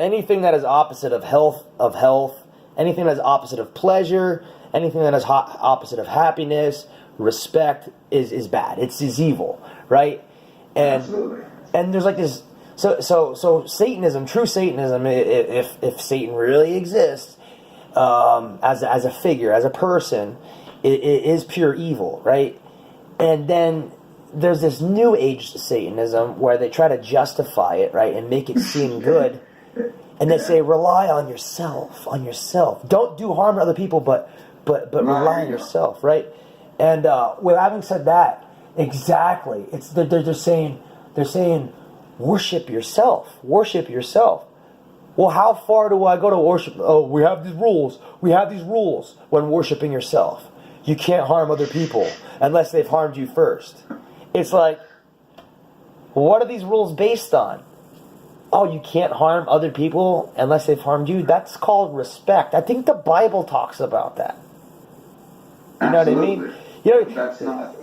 anything that is opposite of health, anything that is opposite of pleasure, anything that is opposite of happiness, respect is bad. It's evil, right? And Absolutely. And there's like this. So Satanism, true Satanism, if Satan really exists, as a figure, as a person, it is pure evil, right? And then there's this new age Satanism where they try to justify it, right, and make it seem good. And they say, rely on yourself, Don't do harm to other people, but rely on yourself, right? And with having said that, exactly, it's they're saying worship yourself. Well, how far do I go to worship? Oh, we have these rules when worshiping yourself. You can't harm other people unless they've harmed you first. It's like, what are these rules based on? Oh, you can't harm other people unless they've harmed you? That's called respect. I think the Bible talks about that. You know Absolutely. what I mean? You know, that's not.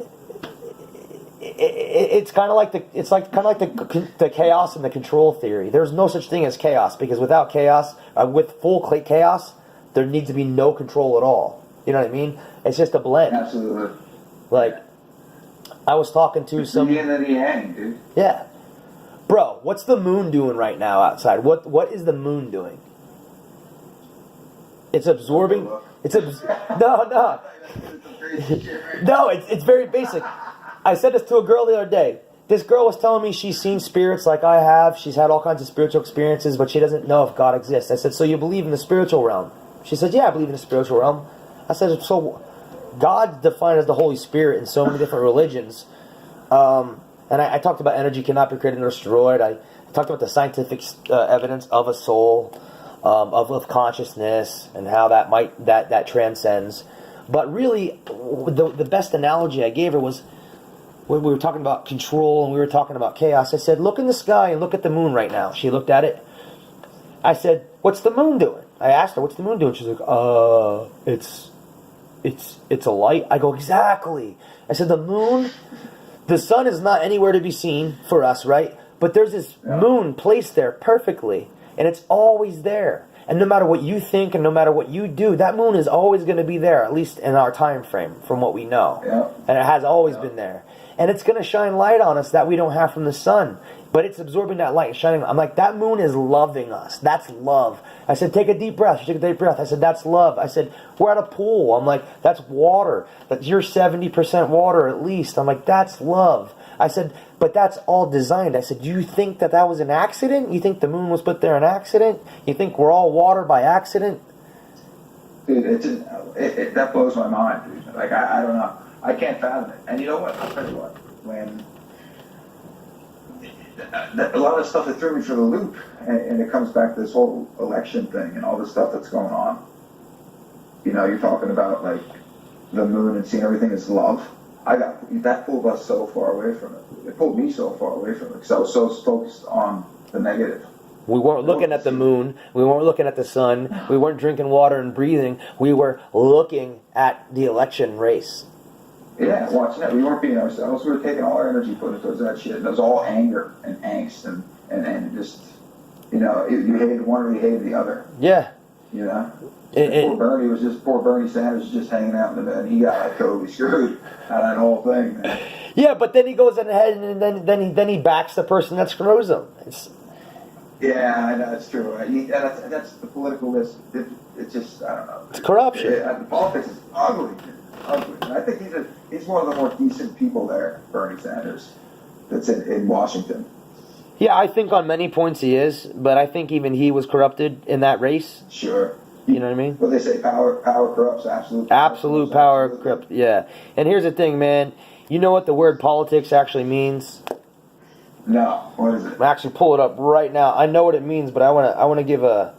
It's kind of like the chaos and the control theory. There's no such thing as chaos, because without chaos, with full chaos, there needs to be no control at all. You know what I mean? It's just a blend. Absolutely. Like, I was talking to It's some. the yin and the yang, dude. Yeah, bro. What's the moon doing right now outside? What is the moon doing? It's absorbing. No. No, it's very basic. I said this to a girl the other day. This girl was telling me she's seen spirits like I have. She's had all kinds of spiritual experiences, but she doesn't know if God exists. I said, so you believe in the spiritual realm? She said, yeah, I believe in the spiritual realm. I said, so God's defined as the Holy Spirit in so many different religions. And I talked about energy cannot be created nor destroyed. I talked about the scientific evidence of a soul, of consciousness, and how that transcends. But really, the best analogy I gave her was when we were talking about control and we were talking about chaos. I said, look in the sky and look at the moon right now. She looked at it. I said, what's the moon doing? I asked her, what's the moon doing? She's like, it's a light. I go, exactly. I said, the sun is not anywhere to be seen for us, right? But there's this moon placed there perfectly, and it's always there. And no matter what you think and no matter what you do, that moon is always going to be there, at least in our time frame, from what we know. Yeah. And it has always been there. And it's going to shine light on us that we don't have from the sun. But it's absorbing that light and shining. I'm like, that moon is loving us. That's love. I said, take a deep breath. She took a deep breath. I said, that's love. I said, we're at a pool. I'm like, that's water. You're 70% water at least. I'm like, that's love. I said, but that's all designed. I said, do you think that was an accident? You think the moon was put there an accident? You think we're all water by accident? Dude, that blows my mind, dude. Like, I don't know. I can't fathom it. And you know what? I'll tell you what. When a lot of stuff that threw me for the loop, and it comes back to this whole election thing and all the stuff that's going on. You know, you're talking about, like, the moon and seeing everything as love. That pulled us so far away from it. It pulled me so far away from it because I was so focused on the negative. We weren't looking at the moon. We weren't looking at the sun. We weren't drinking water and breathing. We were looking at the election race. Yeah, watching it. We weren't being ourselves. We were taking all our energy, putting it towards that shit. And it was all anger and angst and just, you know, you hated one or you hated the other. Yeah. You know? Poor Bernie Sanders was just hanging out in the bed, and he got like totally screwed out of that whole thing. Man. Yeah, but then he goes ahead and then he backs the person that screws him. Yeah, I know, it's true. That's the political list. It's just, I don't know. It's corruption. The politics is ugly. And I think he's one of the more decent people there, Bernie Sanders, that's in Washington. Yeah, I think on many points he is, but I think even he was corrupted in that race. Sure. You know what I mean? Well, they say power corrupts, absolute power corrupts. Yeah. And here's the thing, man. You know what the word politics actually means? No. What is it? I'm actually pull it up right now. I know what it means, but I want to give a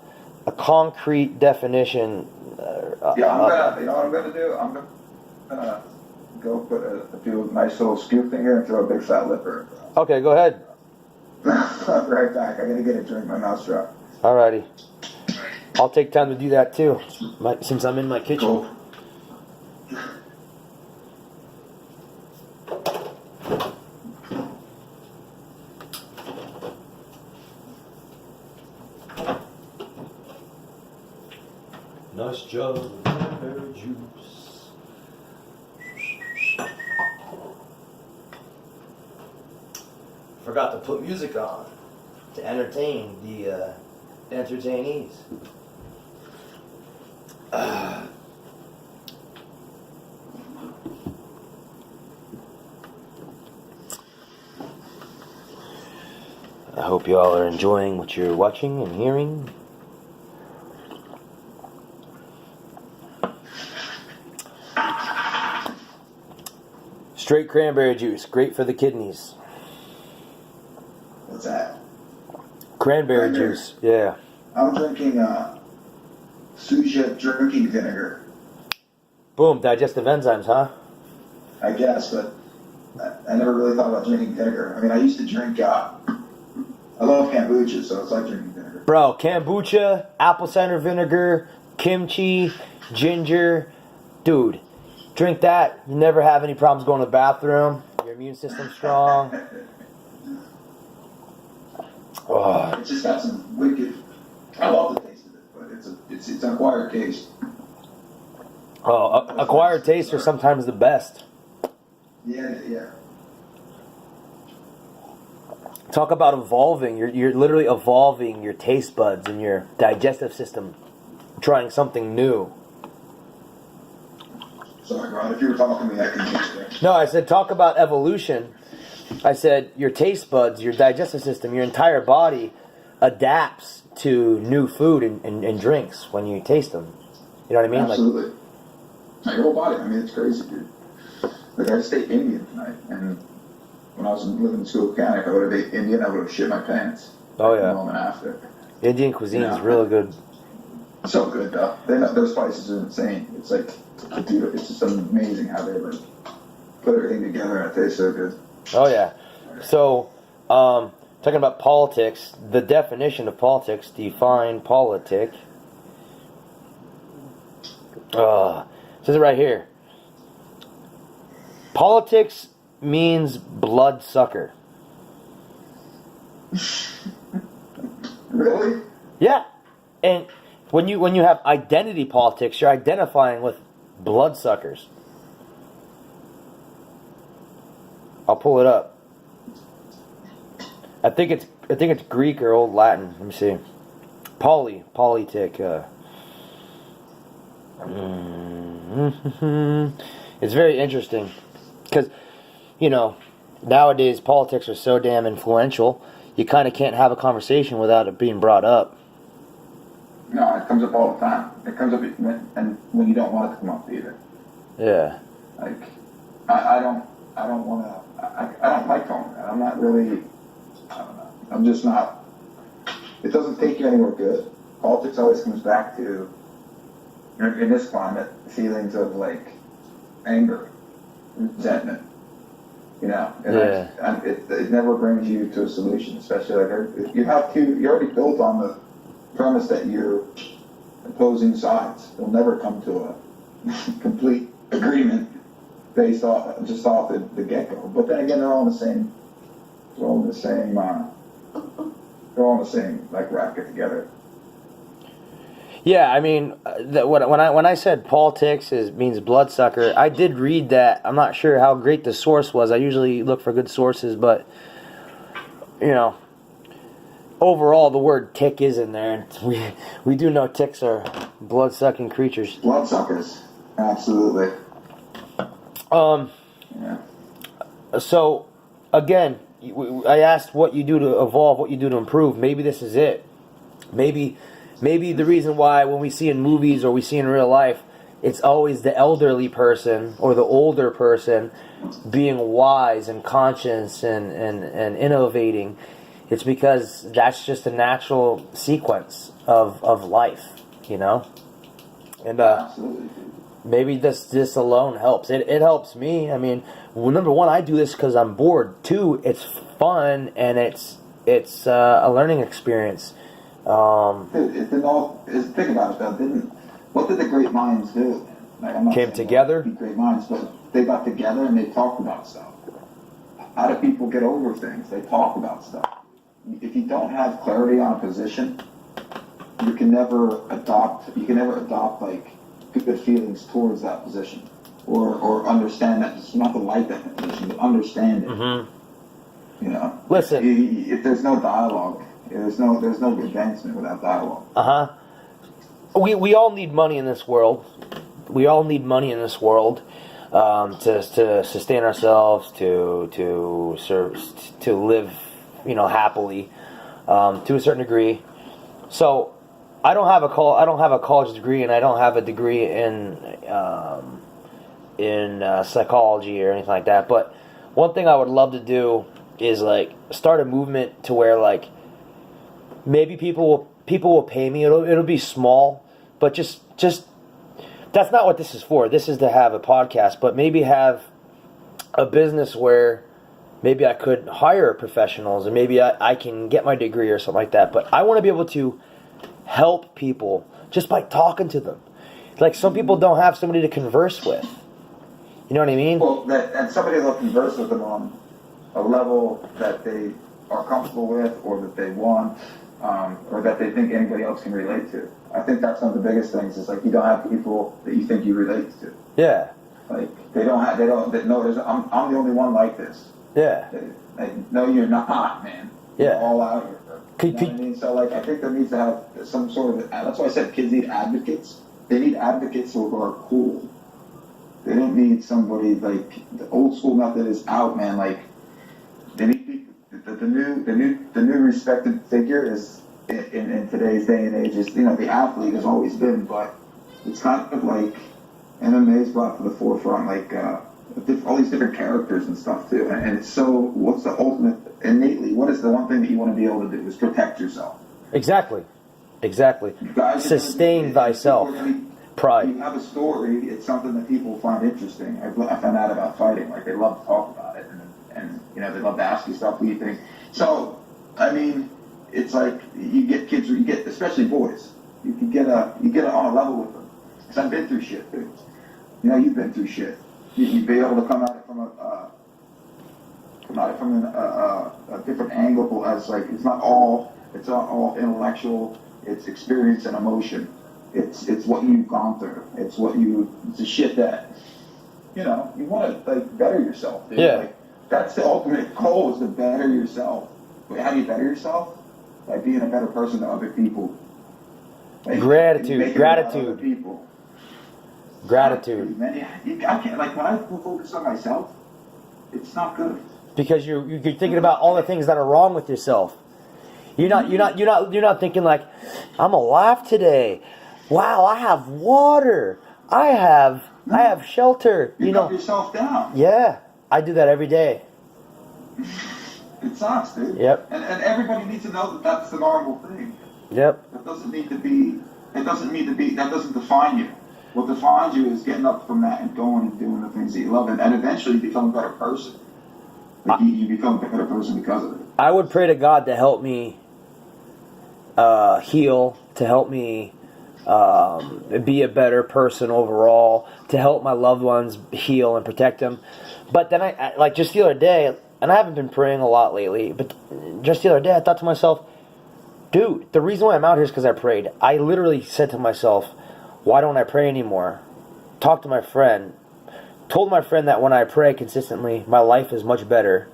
concrete definition. You know what I'm gonna do? I'm gonna go put a few nice little scoop in here and throw a big fat lipper. Okay, go ahead. I'll be right back. I gotta get a drink. My mouth's dry. Alrighty. I'll take time to do that too, since I'm in my kitchen. Cool. Nice jug of cranberry juice. Forgot to put music on to entertain the entertainees. I hope you all are enjoying what you're watching and hearing. Straight cranberry juice, great for the kidneys. What's that? Cranberry juice, yeah. I'm drinking Suja drinking vinegar. Boom, digestive enzymes, huh? I guess, but I never really thought about drinking vinegar. I mean, I used to drink, I love kombucha, so it's like drinking vinegar. Bro, kombucha, apple cider vinegar, kimchi, ginger. Dude, drink that. You never have any problems going to the bathroom. Your immune system's strong. Oh. It's just got some wicked, I love the taste of it, but it's an acquired taste. Oh, acquired tastes are sometimes the best. Yeah. Talk about evolving. You're literally evolving your taste buds and your digestive system, trying something new. Sorry, Ron, if you were talking to me, I couldn't hear you. No, I said talk about evolution. I said your taste buds, your digestive system, your entire body adapts to new food and drinks when you taste them. You know what I mean? Absolutely. Like your whole body. I mean, it's crazy, dude. Like, I stayed Indian tonight, and when I was living in school mechanic, I would have ate Indian, I would have shit my pants. Oh, yeah. The moment after. Indian cuisine is really good. So good, though. Their spices are insane. It's like, dude, it's just amazing how they like put everything together and it tastes so good. Oh, yeah. So, talking about politics, the definition of politics, define politic. It says it right here. Politics means bloodsucker. Really? Yeah. And when you have identity politics, you're identifying with bloodsuckers. I'll pull it up. I think it's Greek or Old Latin. Let me see. Politic. It's very interesting because, nowadays politics are so damn influential. You kind of can't have a conversation without it being brought up. No, it comes up all the time. It comes up when you don't want it to come up either. Yeah. Like, I don't want to. I don't like talking. I'm not really. I don't know. I'm just not. It doesn't take you anywhere good. Politics always comes back to, in this climate, feelings of like anger, resentment. And Yeah. it never brings you to a solution. Especially like you're already built on the premise that you're opposing sides. You'll never come to a complete agreement based off the get-go. But then again, they're all in the same like racket together. Yeah, I mean, when I said politics means bloodsucker, I did read that. I'm not sure how great the source was. I usually look for good sources, but overall, the word tick is in there, and we do know ticks are blood-sucking creatures. Bloodsuckers, absolutely. Yeah. So, again, I asked what you do to evolve, what you do to improve. Maybe this is it. Maybe the reason why when we see in movies or we see in real life, it's always the elderly person or the older person being wise and conscious and innovating. It's because that's just a natural sequence of life, And maybe this alone helps. It helps me. I mean, number one, I do this because I'm bored. Two, it's fun and it's a learning experience. Think about it though. What did the great minds do? Like, I'm not Came together. Great minds, but they got together and they talked about stuff. How do people get over things? They talk about stuff. If you don't have clarity on a position, you can never adopt like good feelings towards that position, or understand that. It's not to like that position, but understand it. Mm-hmm. You know, Listen, if there's no dialogue, there's no advancement without dialogue. We all need money in this world. We all need money in this world to sustain ourselves, to serve, to live, happily, to a certain degree. So, I don't have a college degree, and I don't have a degree in psychology or anything like that. But one thing I would love to do is like start a movement to where like maybe people will pay me. It'll be small, but just that's not what this is for. This is to have a podcast, but maybe have a business where maybe I could hire professionals, and maybe I can get my degree or something like that. But I want to be able to help people just by talking to them. Like some people don't have somebody to converse with. You know what I mean? Well, and somebody will converse with them on a level that they are comfortable with, or that they want, or that they think anybody else can relate to. I think that's one of the biggest things. Is like you don't have people that you think you relate to. Yeah. Like I'm the only one like this. Yeah. Like, no, you're not, man. Yeah. You're all out here. You know what I mean? So like, I think there needs to have some sort of. That's why I said kids need advocates. They need advocates who are cool. They don't need somebody like the old school method is out, man. Like they need people. The new respected figure is in today's day and age is the athlete has always been, but it's kind of like MMA's brought to the forefront like all these different characters and stuff too. And it's so what's the ultimate innately? What is the one thing that you want to be able to do is protect yourself. Exactly. Sustain thyself. Pride. You have a story. It's something that people find interesting. I found out about fighting. Like they love to talk about it, and they love to ask you stuff. What do you think? So, I mean, it's like you get kids, especially boys. You get on a level with them. Because I've been through shit, dude. You've been through shit. You'd be able to come at it from a different angle. As like it's not all intellectual. It's experience and emotion. It's what you've gone through. It's the shit that you want to like better yourself. Dude. Yeah. Like, that's the ultimate goal, is to better yourself. How do you better yourself? By being a better person to other people. Like, gratitude. People. Gratitude. Man, I can't, like when I focus on myself, it's not good. Because you're thinking about all the things that are wrong with yourself. You're not thinking like, I'm alive today. Wow, I have water. I have shelter. You cut yourself down. Yeah, I do that every day. It sucks, dude. Yep. And everybody needs to know that that's the normal thing. Yep. That doesn't define you. What defines you is getting up from that and going and doing the things that you love, and eventually you become a better person. Like you become a better person because of it. I would pray to God to help me heal, to help me be a better person overall, to help my loved ones heal and protect them. But then I like just the other day, and I haven't been praying a lot lately, but just the other day I thought to myself, dude, the reason why I'm out here is because I prayed. I literally said to myself, why don't I pray anymore? Talked to my friend, told my friend that when I pray consistently, my life is much better.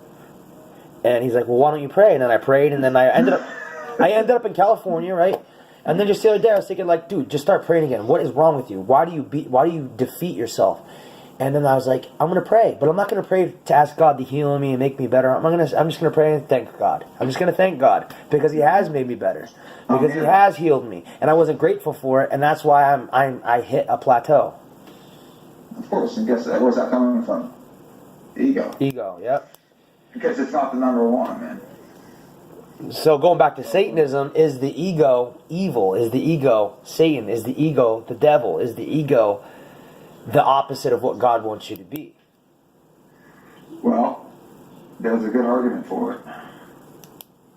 And he's like, well, why don't you pray? And then I prayed, and then I ended up in California, right? And then just the other day I was thinking like, dude, just start praying again. What is wrong with you? Why do you defeat yourself? And then I was like, I'm going to pray, but I'm not going to pray to ask God to heal me and make me better. I'm just going to pray and thank God. I'm just going to thank God because He has made me better, because He has healed me, and I wasn't grateful for it, and that's why I hit a plateau. Of course, and guess where's that coming from? Ego. Ego, yep. Because it's not the number one, man. So going back to Satanism, is the ego evil? Is the ego Satan? Is the ego the devil? Is the ego the opposite of what God wants you to be? Well, there's a good argument for it.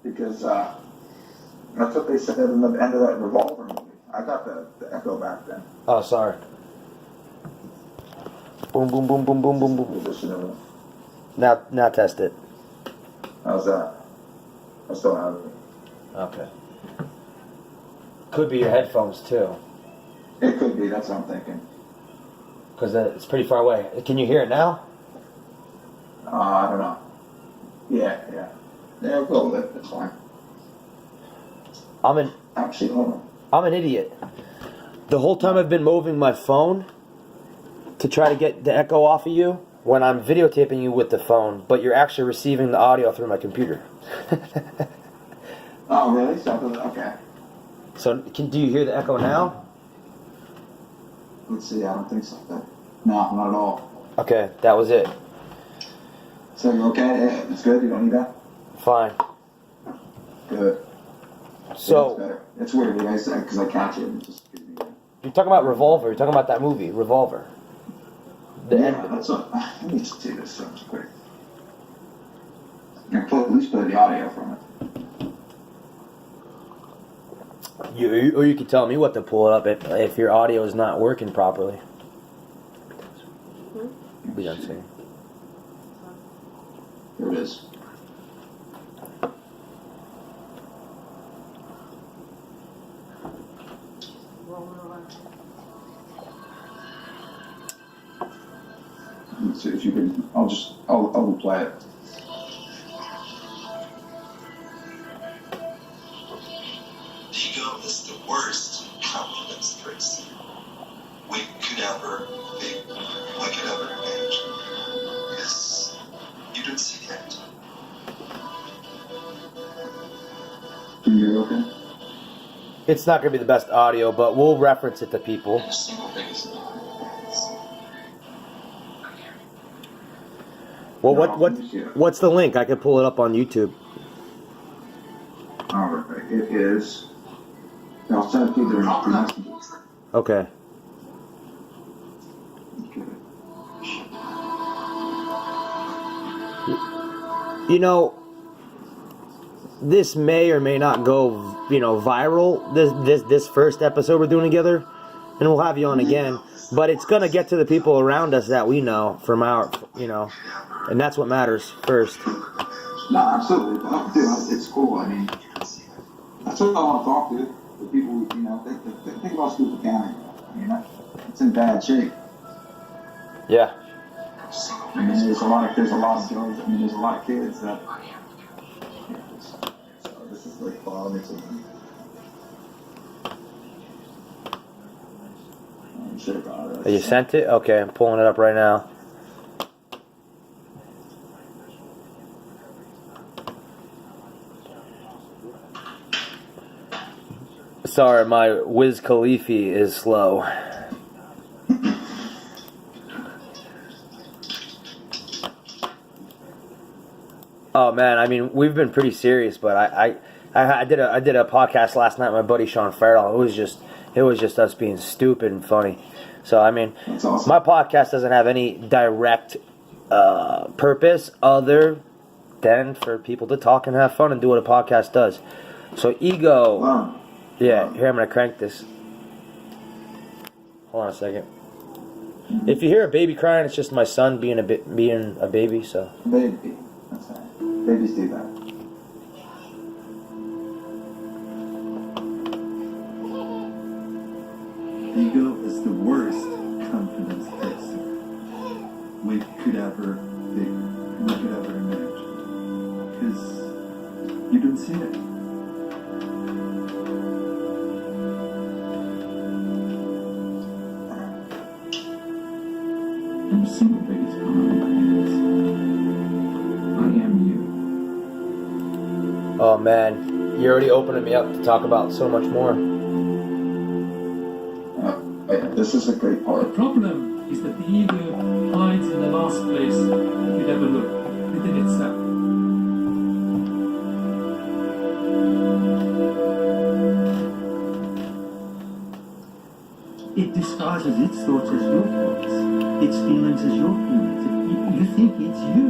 Because that's what they said in the end of that Revolver movie. I got the echo back then. Oh, sorry. Boom, boom, boom, boom, boom, boom, boom. Now test it. How's that? I still have it. Okay. Could be your headphones too. It could be. That's what I'm thinking. Because it's pretty far away. Can you hear it now? I don't know. Yeah. We'll go with it. It's fine. Actually, hold on. I'm an idiot. The whole time I've been moving my phone to try to get the echo off of you when I'm videotaping you with the phone, but you're actually receiving the audio through my computer. Oh, really? Okay. So, do you hear the echo now? Let's see. I don't think so. No, not at all. Okay, that was it. So you're okay? Yeah, it's good. You don't need that. Fine. Good. So yeah, it's better. It's weird, because I catch it. And it just gives me. You're talking about Revolver. You're talking about that movie, Revolver. That's what. Let me just see this quick. I can at least play the audio from it. Or you can tell me what to pull it up if your audio is not working properly. Be done soon. Here it is. Let's see if you can. I'll play it. Ego is the worst confidence person we could ever imagine. Because you don't see that. Can you hear okay? It's not going to be the best audio, but we'll reference it to people. The single biggest Well, what's the link? I can pull it up on YouTube. All right, it is. I'll send it to you through Messenger. Okay. You know, this may or may not go, viral. This first episode we're doing together, and we'll have you on again. But it's gonna get to the people around us that we know from our, and that's what matters first. No, absolutely. Dude, it's cool. I mean, that's what I want to talk to. The people, think about Scoop County. I mean, it's in bad shape. Yeah. I mean, there's a lot of girls. I mean, there's a lot of kids that. So this is like following something. You sent it? Okay, I'm pulling it up right now. Sorry, my Wiz Khalifi is slow. Oh man, I mean, we've been pretty serious, but I did a podcast last night with my buddy Sean Farrell. It was just us being stupid and funny. So I mean, awesome. My podcast doesn't have any direct purpose other than for people to talk and have fun and do what a podcast does. So ego. Wow. Yeah, here I'm gonna crank this. Hold on a second. If you hear a baby crying, it's just my son being a baby. So. Baby, that's right. Babies do that. Ego is the worst confidence person we could ever imagine. Because you don't see it. And the single biggest problem is I am you. Oh man, you're already opening me up to talk about so much more. This is a great The part. problem is that the ego hides in the last place you'd ever look, within itself. It disguises its thoughts as your thoughts, its feelings as your feelings. You think it's you.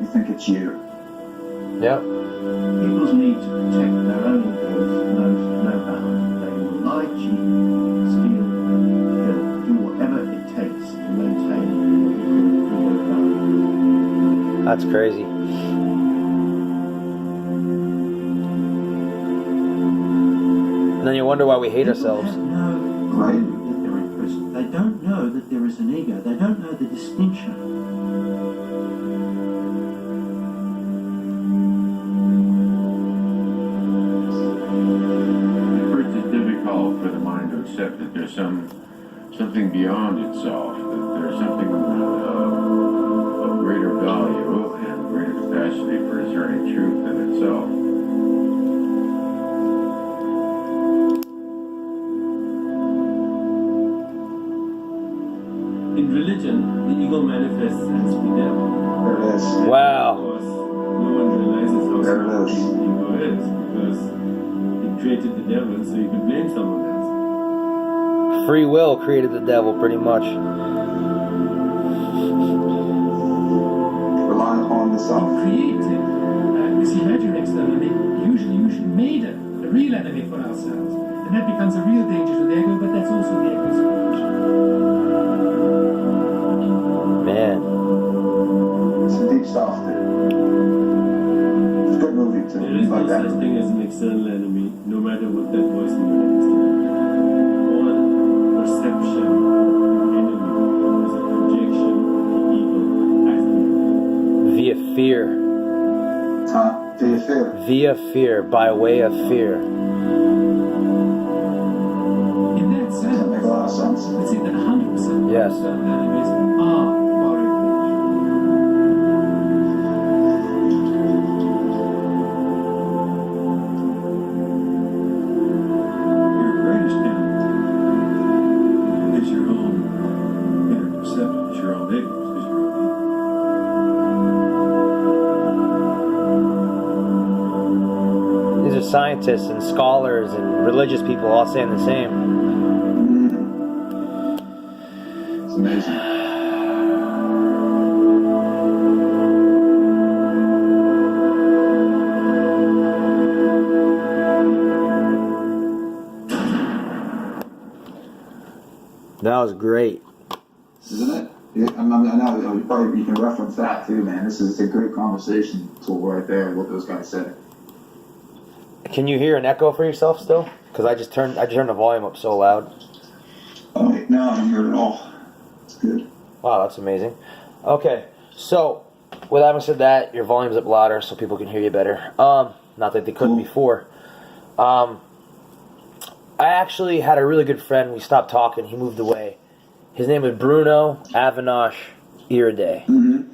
You think it's you. Yep. People's need to protect their own egos knows no bounds. They will lie, cheat, steal, kill, do whatever it takes to maintain. what we call freedom of value. That's crazy. then you wonder why we hate ourselves. People don't know Right. that they're in prison. They don't know that there is an ego. They don't know the distinction. First, it's difficult for the mind to accept that there's something beyond itself, that there's something of greater value and greater capacity for discerning truth in itself. In religion, the ego manifests as the devil. There it is. Wow. Because no one realizes how There it small is. the ego is, because it created the devil, so you can blame someone else. Free will created the devil, pretty much. Relying upon the self. Created this imaginary externally, usually made a real enemy for ourselves. And that becomes a real danger to the ego, but that's also the ego's function. Man. Some deep stuff, dude. It's a good movie, too. There is no Like that. such thing as an external enemy, no matter what that voice in your head is. All perception of enemy is a projection of the ego as the enemy. Via fear. Huh? Via fear. Via fear. By way of fear. In that sense, Doesn't make a lot of sense. let's say that 100% Yes. of external enemies are foreign nature. Your greatest enemy is your own inner perception, is your own ignorance, is your own ego. These are scientists and scholars and religious people all saying the same. It's amazing. That was great. Isn't it? Yeah, I know you can reference that too, man. It's a great conversation tool right there. What those guys said. Can you hear an echo for yourself still? Because I just turned the volume up so loud. Oh wait, no, I don't hear it at all. It's good. Wow, that's amazing. Okay, so with having said that, your volume's up louder so people can hear you better. Not that they couldn't Cool. before. I actually had a really good friend. We stopped talking. He moved away. His name was Bruno Avinash Iriday. Mm-hmm.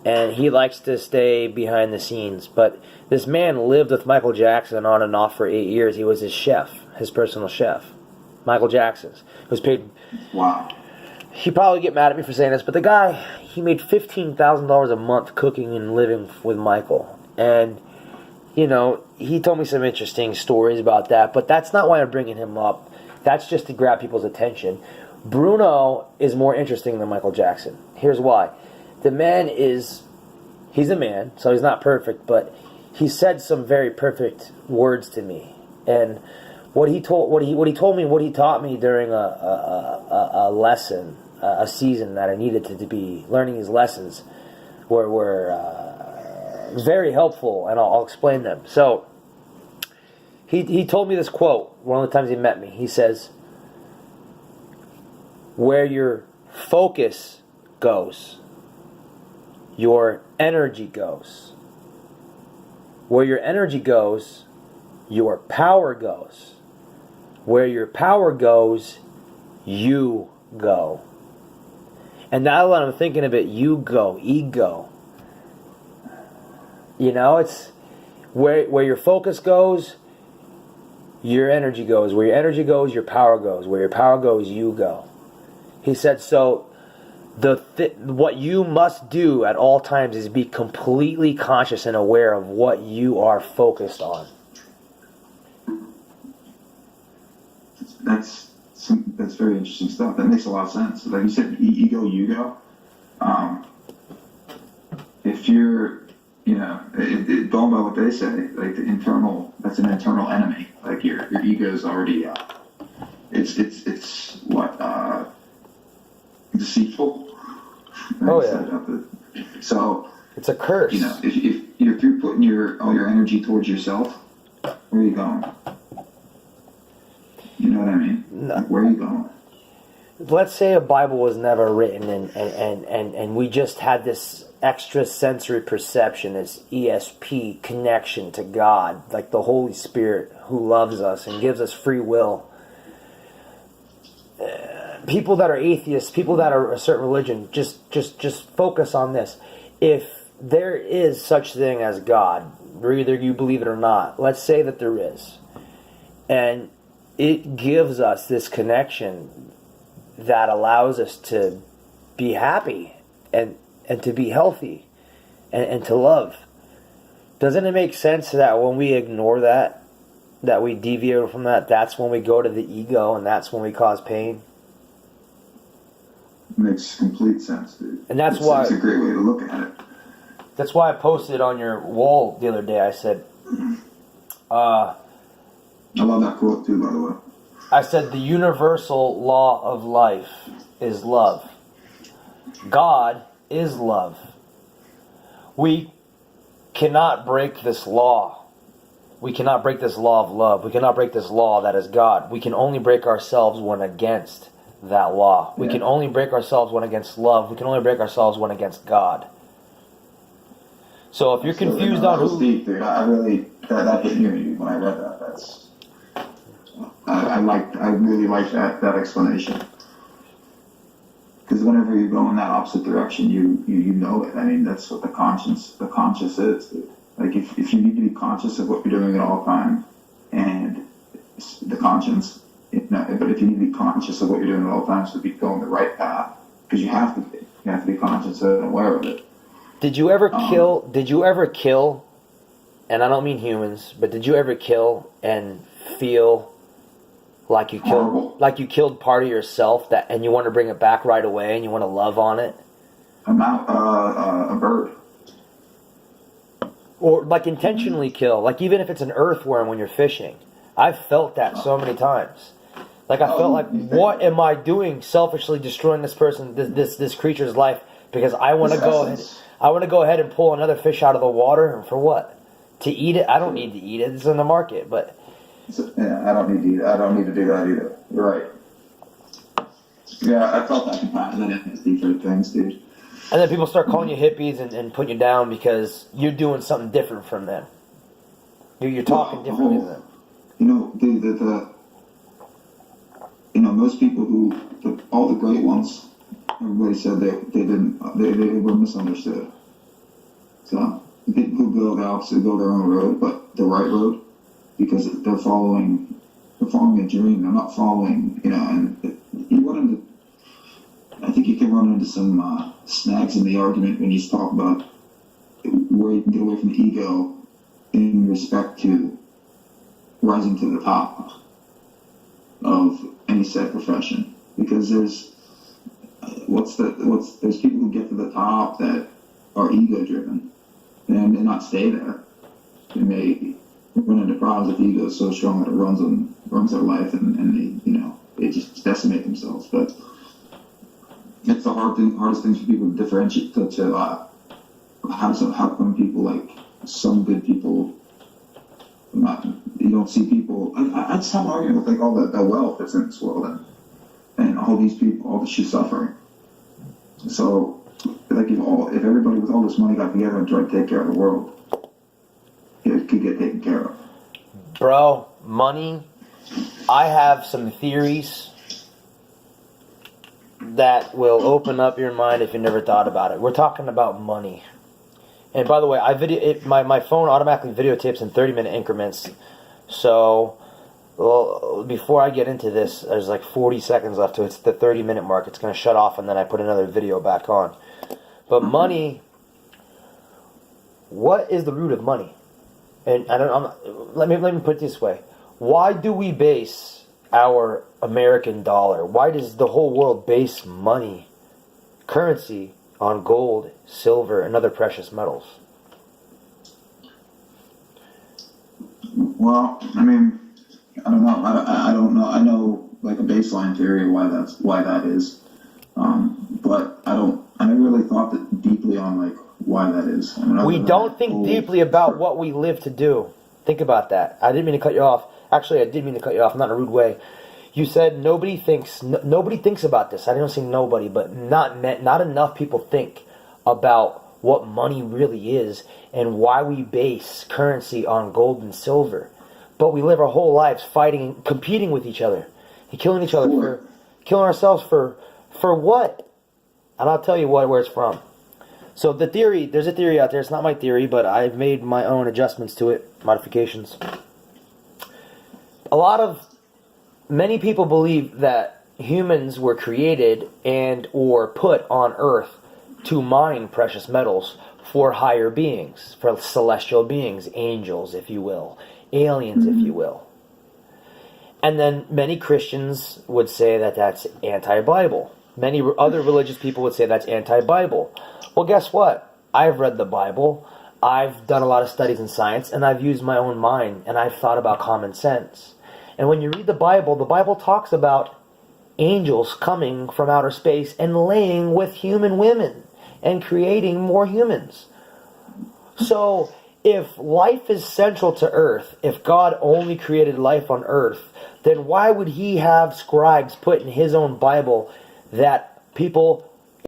And he likes to stay behind the scenes. But this man lived with Michael Jackson on and off for 8 years. He was his chef, his personal chef. Michael Jackson's. He was paid... Wow. He'd probably get mad at me for saying this, but the guy, he made $15,000 a month cooking and living with Michael. And, you know, he told me some interesting stories about that, but that's not why I'm bringing him up. That's just to grab people's attention. Bruno is more interesting than Michael Jackson. Here's why. The man he's a man, so he's not perfect, but he said some very perfect words to me. And what he told me, what he taught me during a lesson, a season that I needed to be learning these lessons were very helpful, and I'll explain them. So he told me this quote one of the times he met me. He says, "Where your focus goes, your energy goes. Where your energy goes, your power goes. Where your power goes, you go." And now that I'm thinking of it, you go, ego. You know, it's where your focus goes, your energy goes. Where your energy goes, your power goes. Where your power goes, you go. He said, so what you must do at all times is be completely conscious and aware of what you are focused on. That's very interesting stuff. That makes a lot of sense. Like you said, ego, you go. If you're, going by what they say, like that's an internal enemy. Like your ego is already, it's what, deceitful. Oh yeah. So it's a curse. If you're putting all your energy towards yourself, where are you going? what I mean? No. Like, where are you going? Let's say a Bible was never written and we just had this extra sensory perception, this ESP connection to God, like the Holy Spirit who loves us and gives us free will. People that are atheists, people that are a certain religion, just focus on this. If there is such thing as God, whether you believe it or not, let's say that there is, and it gives us this connection that allows us to be happy and to be healthy and to love. Doesn't it make sense that when we ignore that we deviate from that, that's when we go to the ego and that's when we cause pain? Makes complete sense, dude. And that's why it's a great way to look at it. That's why I posted on your wall the other day. I said, I love that quote too, by the way. I said the universal law of life is love. God is love. We cannot break this law. We cannot break this law of love. We cannot break this law that is God. We can only break ourselves when against that law. We can only break ourselves when against love. We can only break ourselves when against God. So if you're confused on who... Deep, dude. I really... That hit me when I read that. That's... I really like that explanation. Because whenever you go in that opposite direction, you know it. I mean, that's what the conscious is, dude. Like, if you need to be conscious of what you're doing at all time, and the conscience, but if you need to be conscious of what you're doing at all times to be going the right path, because you have to be. You have to be conscious and aware of it. Did you ever kill, and I don't mean humans, but did you ever kill and feel like you killed part of yourself and you want to bring it back right away and you want to love on it? A bird. Or like intentionally kill, like even if it's an earthworm when you're fishing. I've felt that so many times. Like I felt like, what am I doing selfishly destroying this person, this creature's life because I want to go ahead and pull another fish out of the water, and for what? To eat it? I don't need to eat it. It's in the market, but yeah, I don't need to eat it. I don't need to do that either. You're right. Yeah, I felt that compassion and empathy for things, dude. And then people start calling you hippies and putting you down because you're doing something different from them. You're talking differently than them. You know, dude, most people all the great ones, everybody said they were misunderstood. So the people who go the opposite go their own road, but the right road, because they're following a dream. They're not following, and you run into, I think you can run into some snags in the argument when you talk about where you can get away from the ego in respect to rising to the top of any said profession, because there's people who get to the top that are ego driven and may not stay there. They may run into problems if the ego is so strong that it runs their life and they just decimate themselves. But it's the hardest thing for people to differentiate to how come people, like some good people, you don't see people. I just have an argument with like all the wealth that's in this world and all these people, all the shit suffering. So like if everybody with all this money got together and tried to take care of the world, it could get taken care of. Bro, money. I have some theories that will open up your mind if you never thought about it. We're talking about money. And by the way, my phone automatically videotapes in 30-minute increments. So, before I get into this, there's like 40 seconds left to it. It's the 30-minute mark. It's going to shut off, and then I put another video back on. But money, what is the root of money? And let me put it this way. Why do we base our American dollar? Why does the whole world base money, currency, on gold, silver, and other precious metals? Well, I mean, I don't know. I don't know. I know like a baseline theory of why that is, but I never really thought that deeply on like why that is. I mean, we don't think deeply about what we live to do. Think about that. I didn't mean to cut you off. Actually, I did mean to cut you off, not in a rude way. You said nobody thinks about this. I don't say nobody, but not enough people think about what money really is and why we base currency on gold and silver. But we live our whole lives fighting and competing with each other and killing each other for killing ourselves for what? And I'll tell you where it's from. So there's a theory out there. It's not my theory, but I've made my own adjustments to it, modifications. Many people believe that humans were created and or put on Earth to mine precious metals for higher beings, for celestial beings, angels, if you will, aliens, if you will. And then many Christians would say that that's anti-Bible. Many other religious people would say that's anti-Bible. Well, guess what? I've read the Bible, I've done a lot of studies in science, and I've used my own mind, and I've thought about common sense. And when you read the Bible talks about angels coming from outer space and laying with human women and creating more humans. So if life is central to Earth, if God only created life on Earth, then why would he have scribes put in his own Bible that people